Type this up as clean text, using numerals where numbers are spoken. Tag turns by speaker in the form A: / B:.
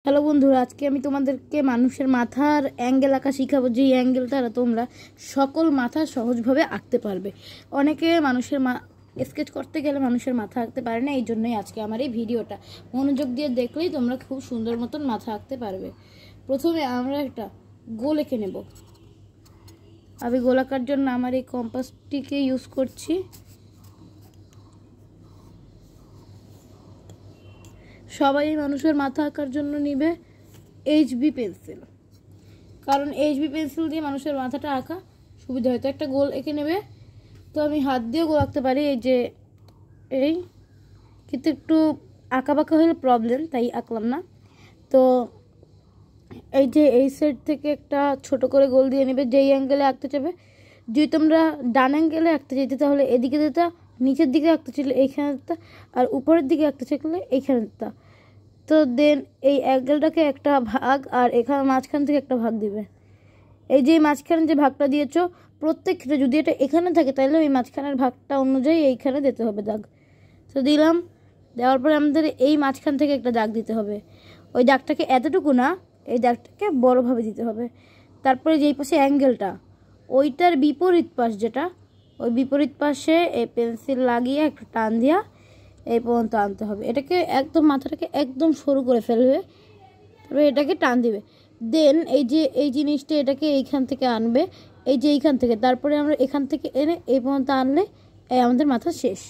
A: Hello বন্ধুরা, আজকে আমি তোমাদেরকে মানুষের মাথার অ্যাঙ্গেল আঁকা শিখাবো, যে অ্যাঙ্গেলটা তোমরা সকল মাথা সহজভাবে আঁকতে পারবে। অনেকে মানুষের স্কেচ করতে গেলে মানুষের মাথা আঁকতে পারে না, এই জন্যই আজকে আমার এই ভিডিওটা। মনোযোগ দিয়ে দেখলেই তোমরা খুব সুন্দর মতন মাথা আঁকতে পারবে। প্রথমে আমরা একটা গোল এঁকে নেব। আমি গোল আঁকার জন্য আমার এই কম্পাসটিকে ইউজ করছি। সবাই মানুষের মাথা আঁকার জন্য নিবে HB পেন্সিল, কারণ HB পেন্সিল দিয়ে মানুষের মাথাটা আঁকা সুবিধা হয়। তো একটা গোল এঁকে নেবে। তো আমি হাত দিয়েও গোল আঁকতে পারি, এই কিন্তু একটু আঁকা বাঁকা হলে প্রবলেম, তাই আঁকলাম না। তো এই সাইড থেকে একটা ছোট করে গোল দিয়ে নেবে, যেই অ্যাঙ্গেলে আঁকতে চাবে। যদি তোমরা ডান অ্যাঙ্গেলে আঁকতে চাইতে তাহলে এদিকে দিতে, নিচের দিকে আঁকতে চাইলে এইখানে দিতে, আর উপরের দিকে আঁকতে চাইলে এইখানে দিতে। তো দেন এই অ্যাঙ্গেলটাকে একটা ভাগ আর এখানে মাঝখান থেকে একটা ভাগ দিবে। এই যে মাঝখানে যে ভাগটা দিয়েছো, প্রত্যেক ক্ষেত্রে যদি এটা এখানে থাকে তাহলে ওই মাঝখানের ভাগটা অনুযায়ী এইখানে দিতে হবে দাগ। তো দিলাম, দেওয়ার পরে আমাদের এই মাঝখান থেকে একটা দাগ দিতে হবে। ওই দাগটাকে এতটুকু না, এই দাগটাকে বড়োভাবে দিতে হবে। তারপরে যেই পাশে অ্যাঙ্গেলটা, ওইটার বিপরীত পাশ যেটা, ওই বিপরীত পাশে এই পেন্সিল লাগিয়ে একটা টান দিয়া এই পর্যন্ত আনতে হবে। এটাকে একদম মাথাটাকে একদম সরু করে ফেলবে, তারপরে এটাকে টান দিবে। দেন এই জিনিসটা এটাকে এইখান থেকে আনবে, এইখান থেকে, তারপরে আমরা এখান থেকে এনে এই পর্যন্ত আনলে আমাদের মাথা শেষ।